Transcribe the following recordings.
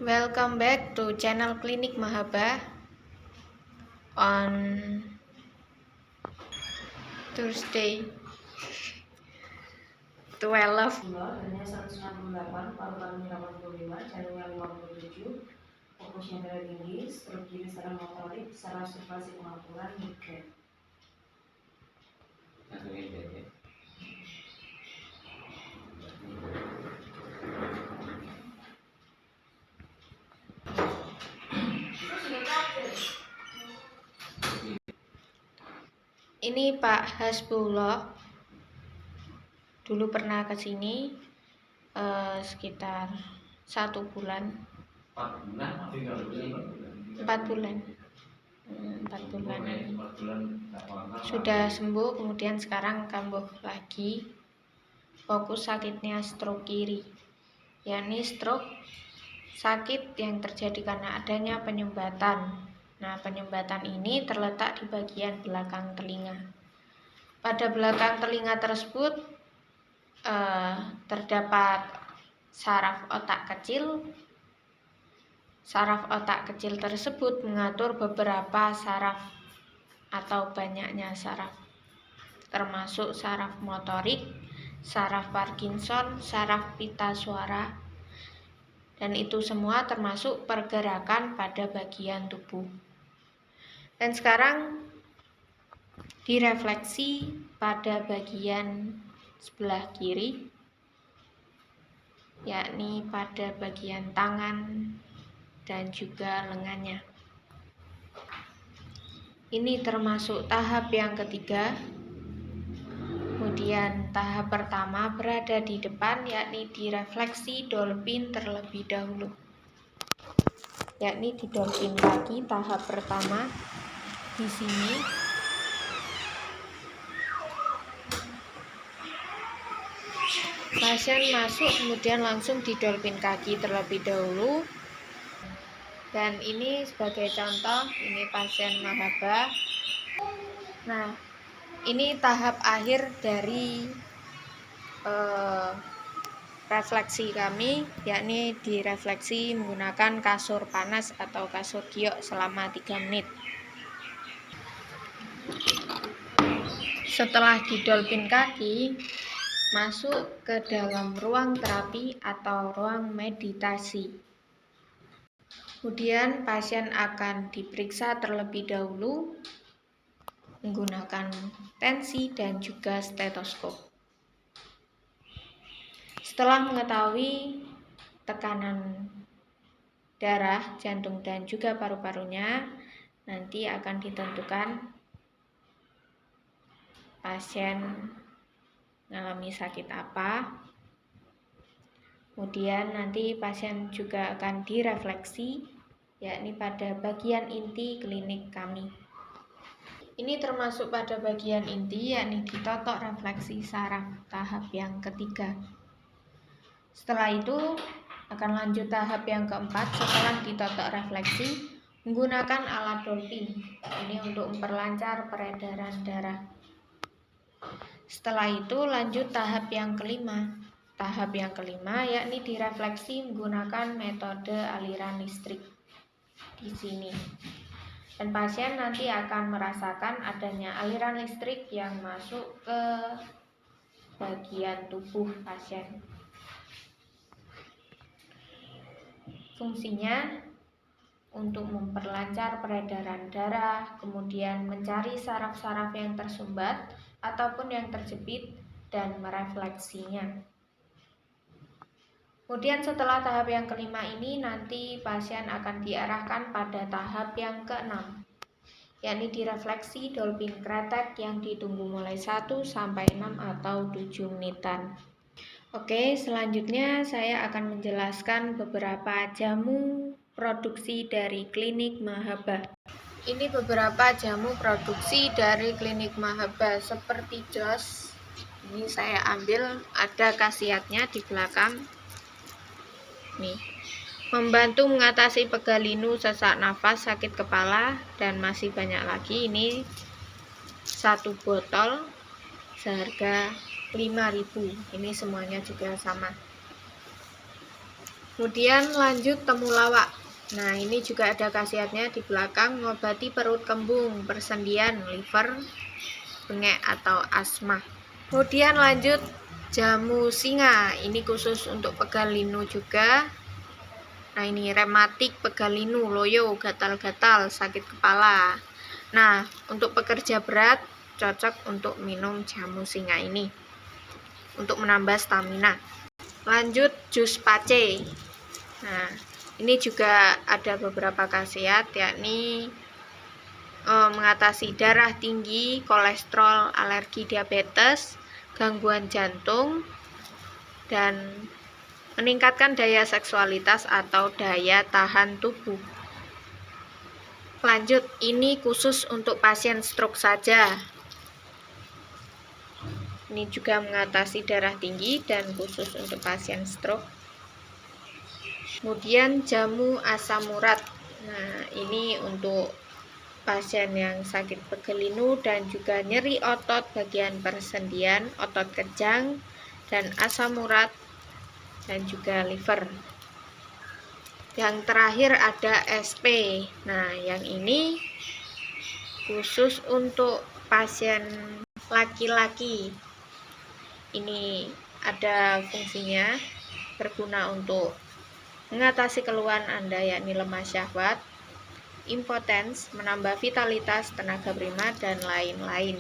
Welcome back to channel Klinik Mahaba on Thursday 12. Adanya 168, paru-parunya 85, jantungnya 57, fokusnya darah tinggi, stroke kiri secara motorik, secara observasi pengapuran, migrain. Ini Pak Hasbullah dulu pernah ke sini sekitar 1 bulan. 4 bulan. 4 bulanan. Sudah sembuh, kemudian sekarang kambuh lagi. Fokus sakitnya stroke kiri, yakni stroke sakit yang terjadi karena adanya penyumbatan. Nah, penyumbatan ini terletak di bagian belakang telinga. Pada belakang telinga tersebut terdapat saraf otak kecil. Saraf otak kecil tersebut mengatur beberapa saraf atau banyaknya saraf, termasuk saraf motorik, saraf Parkinson, saraf pita suara, dan itu semua termasuk pergerakan pada bagian tubuh. Dan sekarang direfleksi pada bagian sebelah kiri, yakni pada bagian tangan dan juga lengannya. Ini termasuk tahap yang ketiga. Kemudian tahap pertama berada di depan, yakni direfleksi dolphin terlebih dahulu. Yakni di dolphin kaki tahap pertama di sini. Pasien masuk kemudian langsung di dolphin kaki terlebih dahulu. Dan ini sebagai contoh, ini pasien Mahaba. Nah, ini tahap akhir dari refleksi kami, yakni direfleksi menggunakan kasur panas atau kasur giok selama 3 menit. Setelah di dolphin kaki, masuk ke dalam ruang terapi atau ruang meditasi. Kemudian pasien akan diperiksa terlebih dahulu menggunakan tensi dan juga stetoskop. Setelah mengetahui tekanan darah, jantung, dan juga paru-parunya, nanti akan ditentukan pasien mengalami sakit apa. Kemudian nanti pasien juga akan direfleksi, yakni pada bagian inti klinik kami. Ini termasuk pada bagian inti, yakni ditotok refleksi saraf tahap yang ketiga. Setelah itu akan lanjut tahap yang keempat setelah ditotok refleksi menggunakan alat dolphin. Ini untuk memperlancar peredaran darah. Setelah itu lanjut tahap yang kelima. Tahap yang kelima yakni direfleksi menggunakan metode aliran listrik di sini. Dan pasien nanti akan merasakan adanya aliran listrik yang masuk ke bagian tubuh pasien. Fungsinya untuk memperlancar peredaran darah, kemudian mencari saraf-saraf yang tersumbat ataupun yang terjepit dan merefleksinya. Kemudian setelah tahap yang kelima ini nanti pasien akan diarahkan pada tahap yang keenam, yakni direfleksi dolphin kretek yang ditunggu mulai 1 sampai 6 atau 7 menitan. Oke, selanjutnya saya akan menjelaskan beberapa jamu produksi dari Klinik Mahaba. Ini beberapa jamu produksi dari Klinik Mahaba seperti jos. Ini saya ambil, ada khasiatnya di belakang. Nih, membantu mengatasi pegal linu, sesak nafas, sakit kepala, dan masih banyak lagi. Ini 1 botol seharga 5.000. Ini semuanya juga sama. Kemudian lanjut temulawak. Nah, ini juga ada khasiatnya di belakang, mengobati perut kembung, persendian, liver, bengek atau asma. Kemudian lanjut jamu singa. Ini khusus untuk pegal linu juga. Nah, ini rematik, pegal linu, loyo, gatal-gatal, sakit kepala. Nah, untuk pekerja berat cocok untuk minum jamu singa ini untuk menambah stamina. Lanjut jus pace. Nah, ini juga ada beberapa khasiat, yakni mengatasi darah tinggi, kolesterol, alergi diabetes, gangguan jantung, dan meningkatkan daya seksualitas atau daya tahan tubuh. Lanjut, ini khusus untuk pasien stroke saja. Ini juga mengatasi darah tinggi dan khusus untuk pasien stroke. Kemudian jamu asam urat. Nah, ini untuk pasien yang sakit pegel linu dan juga nyeri otot bagian persendian, otot kejang, dan asam urat, dan juga liver. Yang terakhir ada SP. Nah, yang ini khusus untuk pasien laki-laki. Ini ada fungsinya, berguna untuk mengatasi keluhan Anda, yakni lemah syahwat, impotens, menambah vitalitas, tenaga prima, dan lain-lain.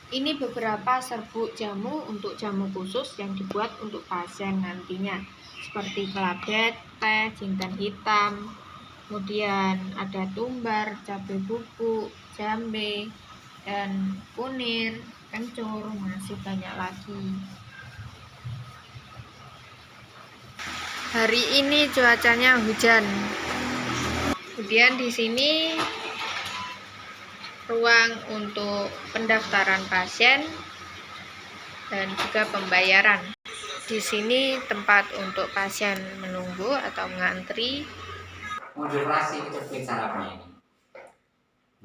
Ini beberapa serbuk jamu untuk jamu khusus yang dibuat untuk pasien nantinya, seperti kelabet, teh, jintan hitam, kemudian ada tumbar, cabai bubuk, jambe, dan kunir, kencur, masih banyak lagi. Hari ini cuacanya hujan. Kemudian di sini ruang untuk pendaftaran pasien dan juga pembayaran. Di sini tempat untuk pasien menunggu atau mengantri. Moderasi kecepatan sarafnya ini.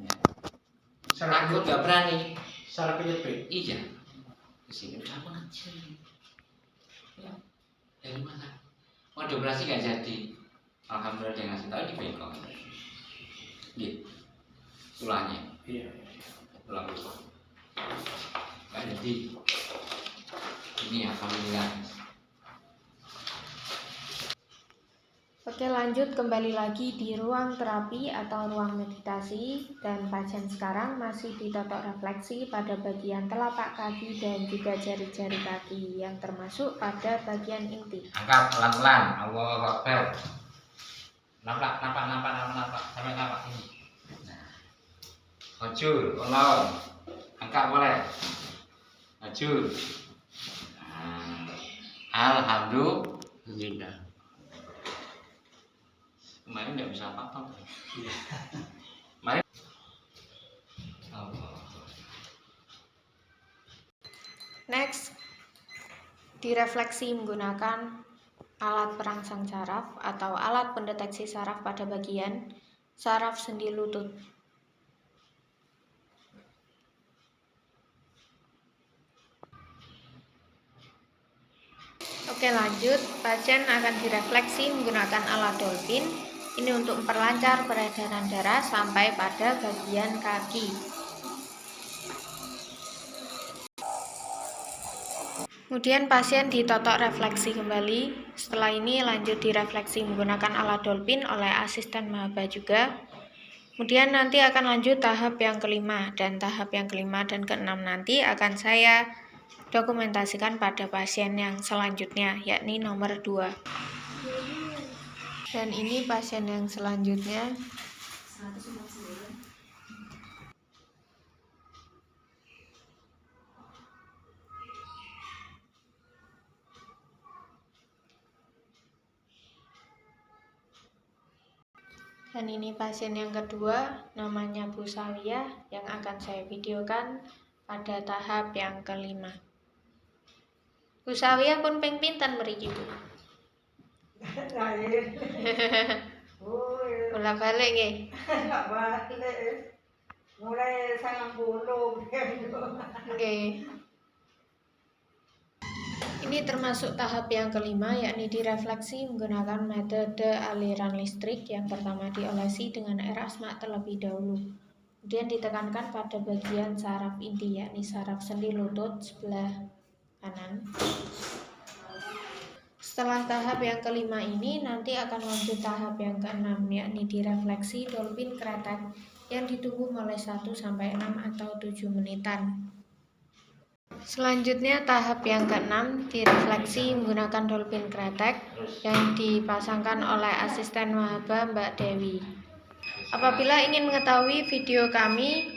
Ya. Takut nggak berani. Saraf kejepit. Iya. Di sini udah mengecil. Ya. Dari mana? Moderasi nggak jadi. Alhamdulillah dia ngasih tahu di bengkok. Gitu. Tulangnya. Iya. Tulang itu. Nggak jadi. Ini alhamdulillah. Oke, lanjut kembali lagi di ruang terapi atau ruang meditasi, dan pasien sekarang masih ditotok refleksi pada bagian telapak kaki dan juga jari-jari kaki yang termasuk pada bagian inti. Angkat pelan-pelan. Allahu Akbar. Nampak sampai nampak ini. Nah. Maju, tolong. Angkat boleh. Maju. Nah. Alhamdulillah. Kemarin nggak bisa apa-apa. Kemarin. Allah. Next, direfleksi menggunakan alat perangsang saraf atau alat pendeteksi saraf pada bagian saraf sendi lutut. Oke, lanjut, pasien akan direfleksi menggunakan alat dolphin. Ini untuk memperlancar peredaran darah sampai pada bagian kaki. Kemudian pasien ditotok refleksi kembali. Setelah ini lanjut direfleksi menggunakan alat dolphin oleh asisten maba juga. Kemudian nanti akan lanjut tahap yang kelima, dan tahap yang kelima dan keenam nanti akan saya dokumentasikan pada pasien yang selanjutnya, yakni nomor 2. Dan ini pasien yang selanjutnya. Dan ini pasien yang kedua, namanya Bu Sawiyah, yang akan saya videokan pada tahap yang kelima. Bu Sawiyah pun ping pinten mriki, Bu? Bola balik nggih. Enggak balik. Mulai 90 Nggih. Ini termasuk tahap yang kelima, yakni direfleksi menggunakan metode aliran listrik. Yang pertama diolesi dengan air asma terlebih dahulu. Kemudian ditekankan pada bagian saraf inti, yakni saraf sendi lutut sebelah kanan. Setelah tahap yang kelima ini, nanti akan lanjut tahap yang keenam, yakni direfleksi dolphin kretek yang ditunggu mulai 1-6 atau 7 menitan. Selanjutnya tahap yang keenam, direfleksi menggunakan dolphin kretek yang dipasangkan oleh asisten mahaba Mbak Dewi. Apabila ingin mengetahui video kami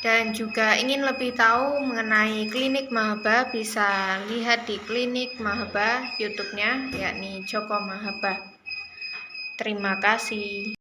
dan juga ingin lebih tahu mengenai klinik mahaba, bisa lihat di klinik mahaba YouTube-nya, yakni Joko Mahaba. Terima kasih.